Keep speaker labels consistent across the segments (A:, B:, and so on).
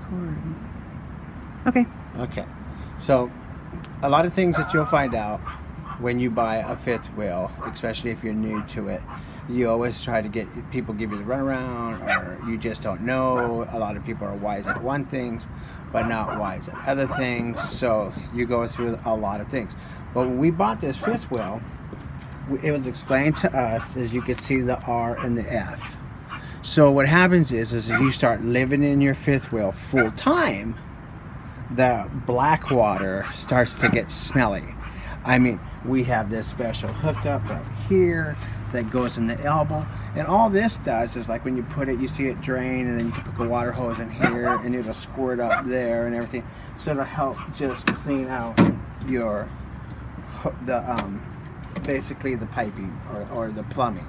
A: cord. Okay.
B: Okay. So, a lot of things that you'll find out when you buy a fifth wheel, especially if you're new to it, you always try to get people give you the runaround, or you just don't know. A lot of people are wise at one things, but not wise at other things. So you go through a lot of things. But when we bought this fifth wheel, it was explained to us, as you can see, the R and the F. So what happens is if you start living in your fifth wheel full time, the black water starts to get smelly. I mean, we have this special hooked up right here that goes in the elbow, and all this does is, like, when you put it, you see it drain, and then you can put a water hose in here and it'll squirt up there and everything, so it'll help just clean out your basically the piping or the plumbing.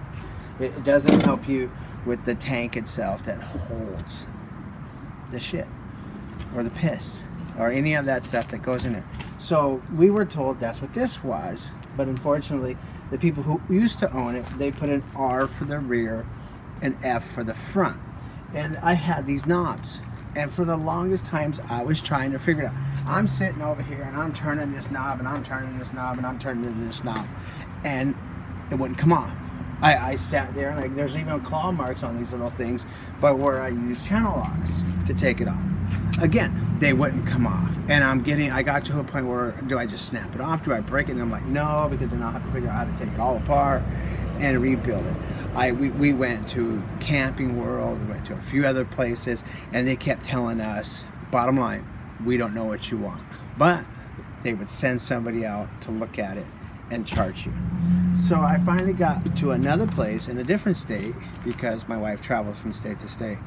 B: It doesn't help you with the tank itself that holds the shit or the piss or any of that stuff that goes in there. So we were told that's what this was, but unfortunately the people who used to own it, they put an R for the rear and F for the front. And I had these knobs, and for the longest times I was trying to figure it out. I'm sitting over here and I'm turning this knob and I'm turning this knob and I'm turning this knob, and it wouldn't come off. I sat there, and, like, there's even claw marks on these little things, but where I use channel locks to take it off. Again, they wouldn't come off, and I got to a point where, do I just snap it off? Do I break it? And I'm like, no, because then I'll have to figure out how to take it all apart and rebuild it. We went to Camping World, we went to a few other places, and they kept telling us, bottom line, we don't know what you want. But they would send somebody out to look at it and charge you. So I finally got to another place in a different state, because my wife travels from state to state,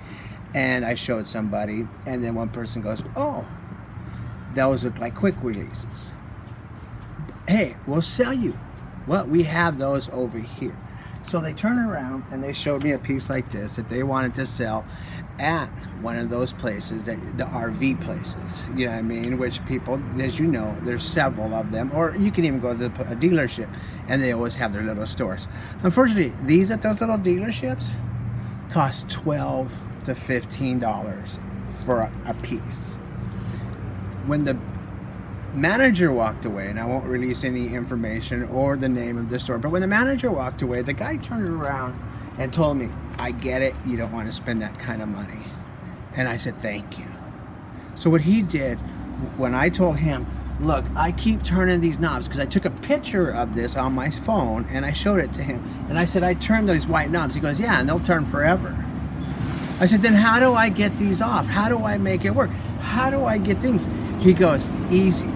B: and I showed somebody, and then one person goes, oh, those look like quick releases. Hey, we'll sell you. Well, we have those over here. So they turn around and they showed me a piece like this that they wanted to sell at one of those places, that the RV places, you know what I mean, which people, as you know, there's several of them, or you can even go to a dealership and they always have their little stores. Unfortunately, these at those little dealerships cost $12 to $15 for a piece. When the manager walked away, and I won't release any information or the name of the store, but when the manager walked away, the guy turned around and told me, I get it, you don't want to spend that kind of money. And I said, thank you. So what he did, when I told him, look, I keep turning these knobs, because I took a picture of this on my phone and I showed it to him, and I said, I turned those white knobs. He goes, yeah, and they'll turn forever. I said, then how do I get these off? How do I make it work? How do I get things? He goes, easy.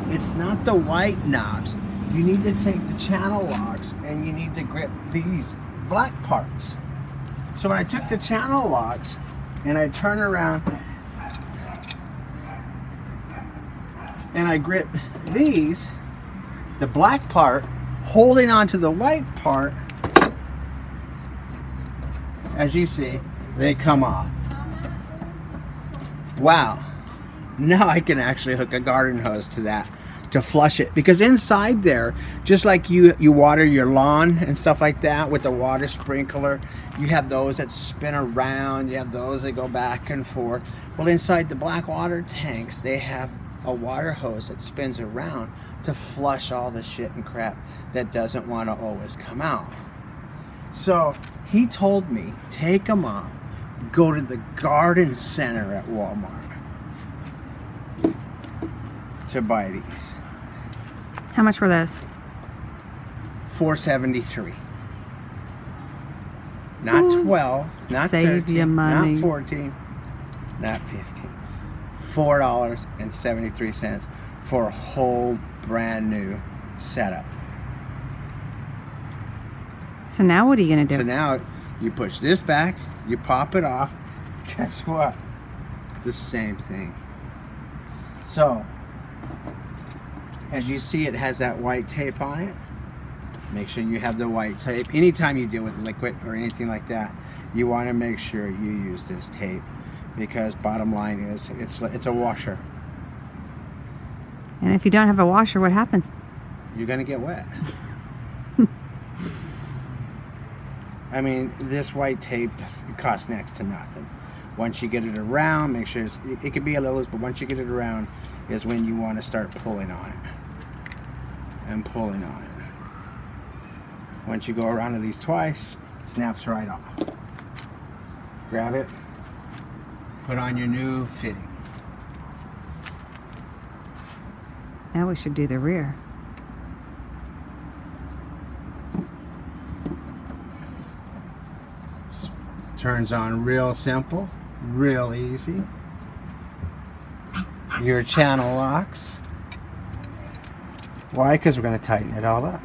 B: It's not the white knobs. You need to take the channel locks and you need to grip these black parts. So when I took the channel locks and I turned around and I grip these, the black part, holding onto the white part, as you see, they come off. Wow. Now I can actually hook a garden hose to that to flush it, because inside there, just like you water your lawn and stuff like that with the water sprinkler, you have those that spin around, you have those that go back and forth. Well, inside the black water tanks, they have a water hose that spins around to flush all the shit and crap that doesn't want to always come out. So he told me, take them off, go to the garden center at Walmart to buy these.
A: How much were those?
B: $4.73. Not 12, not
A: Save
B: 13,
A: your money.
B: not 14, not 15. $4.73 for a whole brand new setup.
A: So now what are you going to do?
B: So now you push this back, you pop it off. Guess what? The same thing. So, as you see, it has that white tape on it. Make sure you have the white tape. Anytime you deal with liquid or anything like that, you want to make sure you use this tape, because bottom line is it's a washer.
A: And if you don't have a washer, what happens?
B: You're going to get wet. I mean, this white tape costs next to nothing. Once you get it around, make sure it could be a little loose, but once you get it around is when you want to start pulling on it. And pulling on it. Once you go around at least twice, it snaps right off. Grab it, put on your new fitting.
A: Now we should do the rear.
B: Turns on real simple, real easy. Your channel locks. Why? Because we're going to tighten it all up.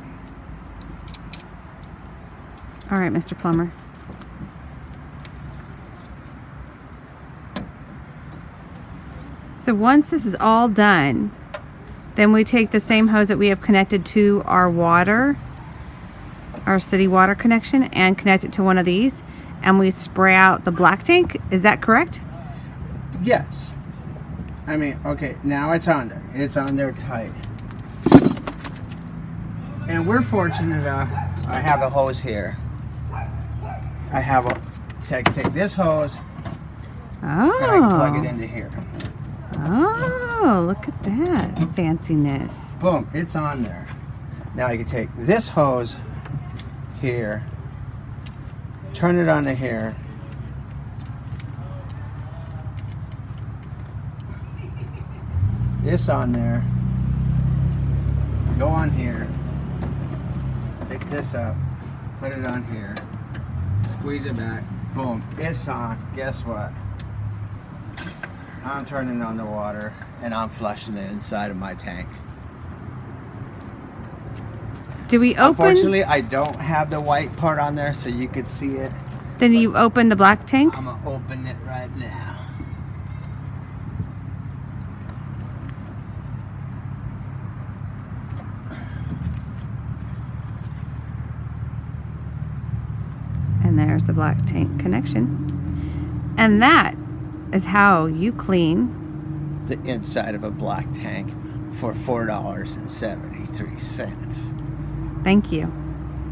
A: All right, Mr. Plumber. So once this is all done, then we take the same hose that we have connected to our water, our city water connection, and connect it to one of these, and we spray out the black tank. Is that correct?
B: Yes. I mean, okay, now it's on there. It's on there tight. And we're fortunate enough, I have a hose here. I have a, take this hose and I can plug it into here.
A: Oh, look at that fanciness.
B: Boom, it's on there. Now I can take this hose here, turn it onto here, this on there, go on here, pick this up, put it on here, squeeze it back, boom, it's on. Guess what? I'm turning on the water and I'm flushing the inside of my tank.
A: Do we open?
B: Unfortunately, I don't have the white part on there so you could see it.
A: Then you open the black tank?
B: I'm gonna open it right now.
A: And there's the black tank connection. And that is how you clean
B: The inside of a black tank for $4.73.
A: Thank you.